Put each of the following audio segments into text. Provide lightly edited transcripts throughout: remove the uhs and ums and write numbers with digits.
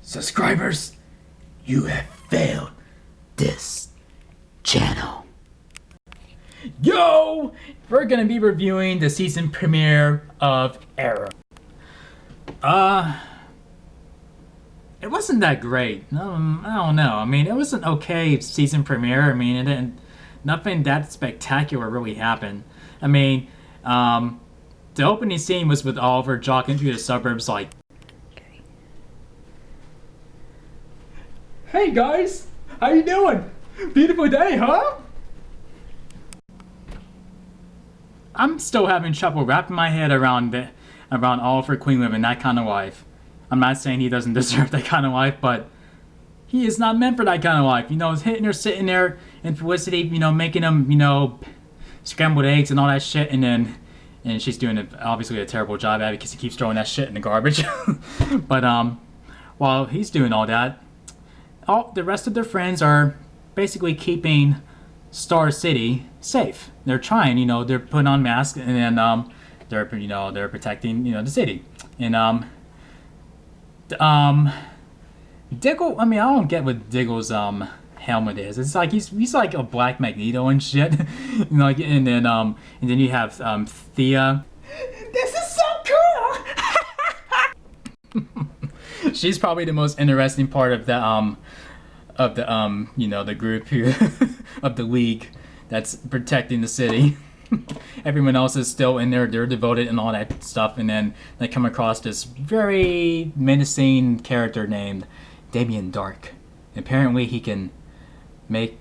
Subscribers, you have failed this channel. Yo! We're gonna be reviewing the season premiere of Arrow. It wasn't that great. I don't know. I mean, it was an okay season premiere. I mean, it didn't, nothing that spectacular really happened. I mean, the opening scene was with Oliver jogging through the suburbs like, "Hey guys, how you doing? Beautiful day, huh?" I'm still having trouble wrapping my head around Oliver Queen living that kind of life. I'm not saying he doesn't deserve that kind of life, but he is not meant for that kind of life. You know, hitting her sitting there in Felicity, you know, making him, you know, scrambled eggs and all that shit, and she's doing obviously a terrible job at it because he keeps throwing that shit in the garbage. But while he's doing all that, all the rest of their friends are basically keeping Star City safe. They're trying, you know, they're putting on masks, and then they're protecting, you know, the city. And Diggle, I mean, I don't get what Diggle's helmet is. It's like he's like a black Magneto and shit. You know, like, and then you have Thea. This is so cool. She's probably the most interesting part of the you know, the group here of the league that's protecting the city. Everyone else is still in there, they're devoted and all that stuff, and then they come across this very menacing character named Damien Dark. Apparently he can make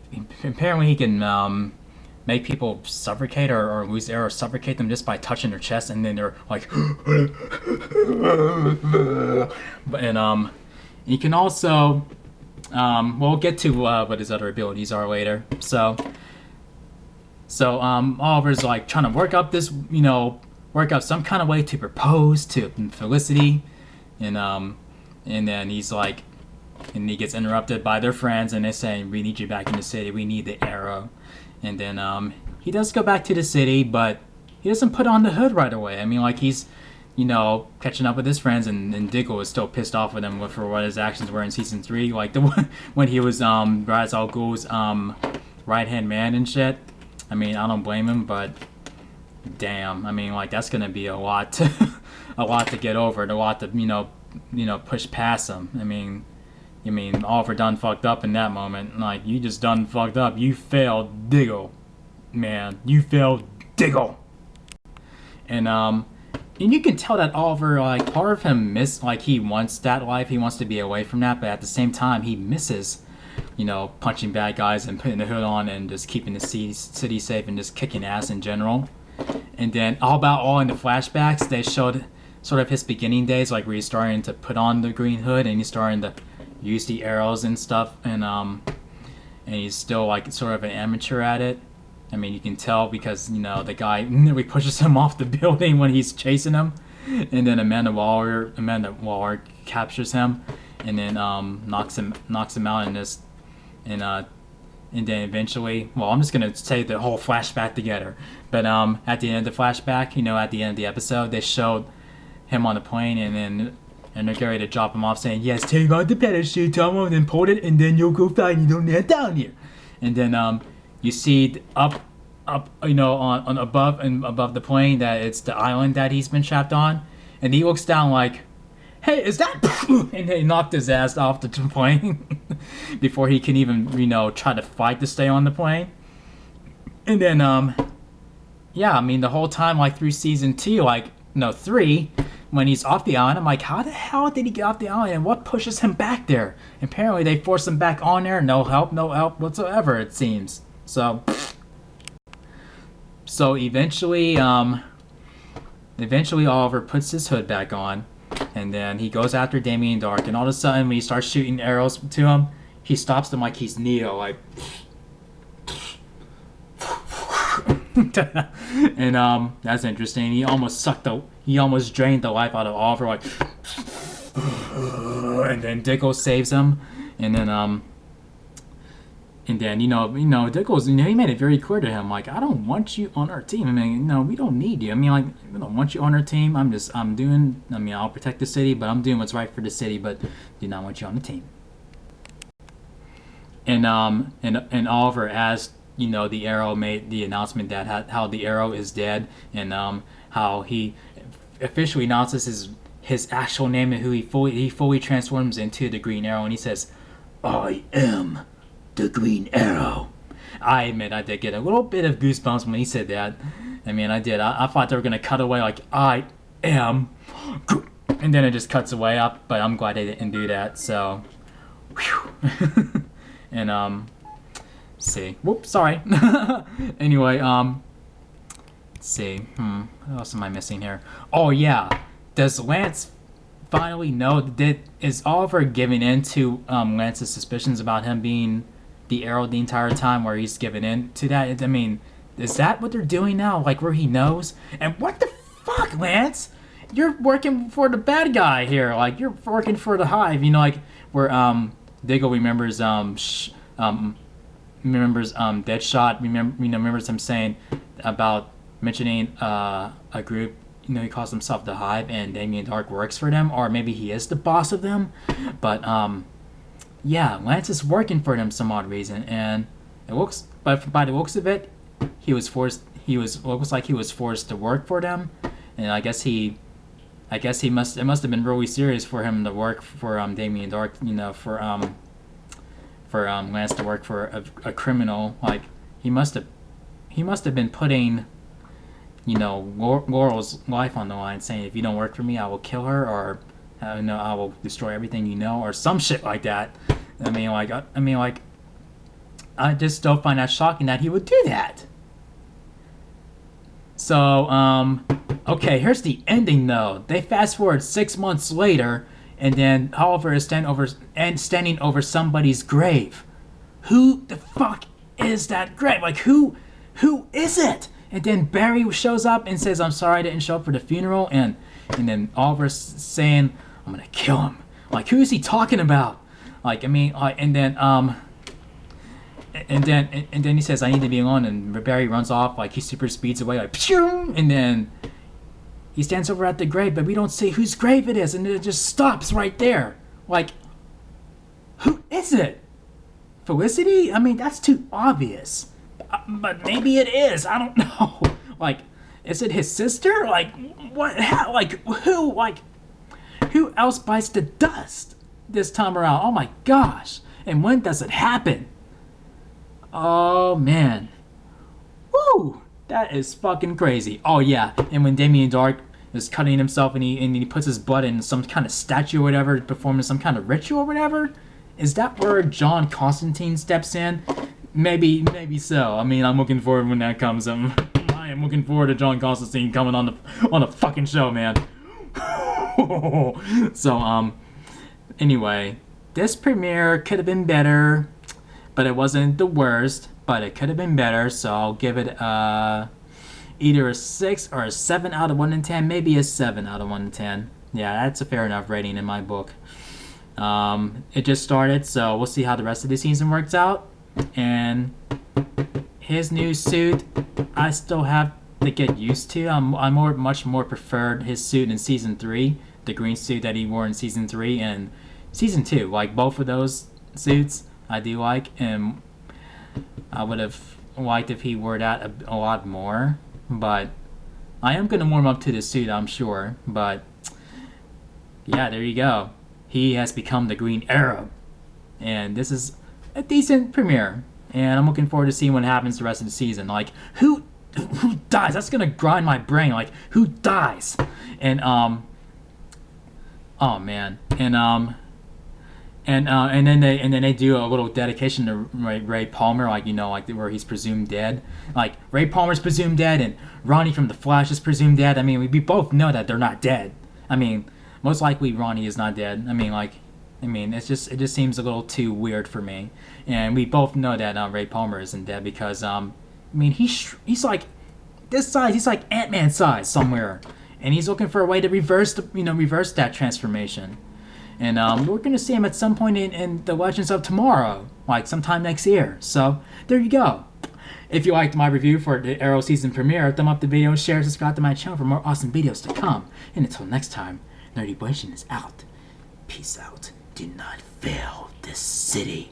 people suffocate or lose air or suffocate them just by touching their chest, and then they're like and you can also we'll get to what his other abilities are later. So Oliver's like trying to work up some kind of way to propose to Felicity, and then he's like, and he gets interrupted by their friends, and they're saying, "We need you back in the city. We need the Arrow." And then he does go back to the city, but he doesn't put on the hood right away. I mean, like, he's, you know, catching up with his friends, and Diggle is still pissed off with him for what his actions were in season 3, like the one when he was Ra's al Ghul's right-hand man and shit. I mean, I don't blame him, but damn, I mean, like, that's gonna be a lot to get over, a lot to you know push past him. I mean, Oliver done fucked up in that moment. Like, you just done fucked up. You failed Diggle, man. You failed Diggle. And you can tell that Oliver, like, part of him he wants that life. He wants to be away from that, but at the same time, he misses, you know, punching bad guys and putting the hood on and just keeping the city safe and just kicking ass in general. And then all in the flashbacks, they showed sort of his beginning days, like where he's starting to put on the green hood and he's starting to use the arrows and stuff, and he's still like sort of an amateur at it. I mean, you can tell because, you know, the guy nearly pushes him off the building when he's chasing him, and then Amanda Waller captures him, and then knocks him out in this, and then eventually, well, I'm just gonna say the whole flashback together. But at the end of the flashback, you know, at the end of the episode, they showed him on the plane, and they're ready to drop him off, saying, "Yes, take out the parachute, Tom, and then pull it, and then you'll go fly, and you don't get down here." And then you see up, you know, on above the plane, that it's the island that he's been trapped on, and he looks down like, "Hey, is that?" And they knocked his ass off the plane before he can even, you know, try to fight to stay on the plane. And then yeah, I mean, the whole time, like, through season 2, like, no, 3, when he's off the island, I'm like, how the hell did he get off the island, and what pushes him back there? Apparently they forced him back on there. No help whatsoever, it seems. So eventually Oliver puts his hood back on, and then he goes after Damien Dark, and all of a sudden when he starts shooting arrows to him, he stops them like he's Neo, like and that's interesting. He almost drained the life out of Oliver, like, and then Diggle saves him, and then And then Dickles, he made it very clear to him, like, I don't want you on our team. I mean, no, we don't need you. I mean, like, we don't want you on our team. I'll protect the city, but I'm doing what's right for the city, but do not want you on the team. And Oliver, as the Arrow made the announcement that how the Arrow is dead, and how he officially announces his actual name and who he fully transforms into the Green Arrow, and he says, "I am the Green Arrow." I admit I did get a little bit of goosebumps when he said that. I mean, I did. I thought they were gonna cut away like, "I am," and then it just cuts away up. But I'm glad they didn't do that. So, whew. And see. Whoops, sorry. Anyway, let's see. What else am I missing here? Oh yeah. Does Lance finally know? Is Oliver giving in to Lance's suspicions about him being the Arrow the entire time, where he's giving in to that? I mean, is that what they're doing now? Like, where he knows? And what the fuck, Lance? You're working for the bad guy here. Like, you're working for the Hive. Like where Diggle remembers Deadshot. Remembers him saying about mentioning a group. He calls himself the Hive, and Damien Darhk works for them, or maybe he is the boss of them. But yeah, Lance is working for them some odd reason, and it looks, but by the looks of it, he was forced. Looks like he was forced to work for them, and I guess he must. It must have been really serious for him to work for Damien Darhk. For Lance to work for a criminal. Like, he must have been putting Laurel's life on the line, saying, if you don't work for me, I will kill her, or I will destroy everything or some shit like that. I mean, I just don't find that shocking that he would do that. So, okay, here's the ending though. They fast forward 6 months later, and then Oliver is standing over somebody's grave. Who the fuck is that grave? Like, who is it? And then Barry shows up and says, "I'm sorry I didn't show up for the funeral." And then Oliver's saying, "I'm gonna kill him." Like, who is he talking about? Like, I mean, and then he says, "I need to be alone." And Barry runs off, like, he super speeds away, like, pshoo! And then he stands over at the grave, but we don't see whose grave it is, and it just stops right there. Like, who is it? Felicity? I mean, that's too obvious. But maybe it is. I don't know. Like, is it his sister? Like, what? How? Like, who? Like, who else bites the dust this time around? Oh my gosh! And when does it happen? Oh man. Woo! That is fucking crazy. Oh yeah. And when Damien Darhk is cutting himself, and he puts his blood in some kind of statue or whatever, performing some kind of ritual or whatever. Is that where John Constantine steps in? Maybe so. I mean, I'm looking forward when that comes. I am looking forward to John Constantine coming on the fucking show, man. So, anyway, this premiere could have been better, but it wasn't the worst. But it could have been better, so I'll give it either a 6 or a 7 out of 1 in 10. Maybe a 7 out of 1 in 10. Yeah, that's a fair enough rating in my book. It just started, so we'll see how the rest of the season works out. And his new suit, I still have to get used to. I much more preferred his suit in season 3, the green suit that he wore in season 3 and season 2. Like, both of those suits I do like, and I would have liked if he wore that a lot more. But I am gonna warm up to the suit, I'm sure. But yeah, there you go. He has become the Green Arrow, and this is a decent premiere, and I'm looking forward to seeing what happens the rest of the season. Like, who dies? That's gonna grind my brain. Like, who dies? And oh man, and then they do a little dedication to Ray Palmer, like, like where he's presumed dead. Like, Ray Palmer's presumed dead, and Ronnie from The Flash is presumed dead. I mean, we both know that they're not dead. I mean, most likely Ronnie is not dead. I mean, it just seems a little too weird for me. And we both know that Ray Palmer isn't dead because he's like this size. He's like Ant-Man size somewhere, and he's looking for a way to reverse that transformation. And we're gonna see him at some point in the Legends of Tomorrow, like sometime next year. So there you go. If you liked my review for the Arrow season premiere, thumb up the video, share, subscribe to my channel for more awesome videos to come. And until next time, Nerdy Blation is out. Peace out. Do not fail this city.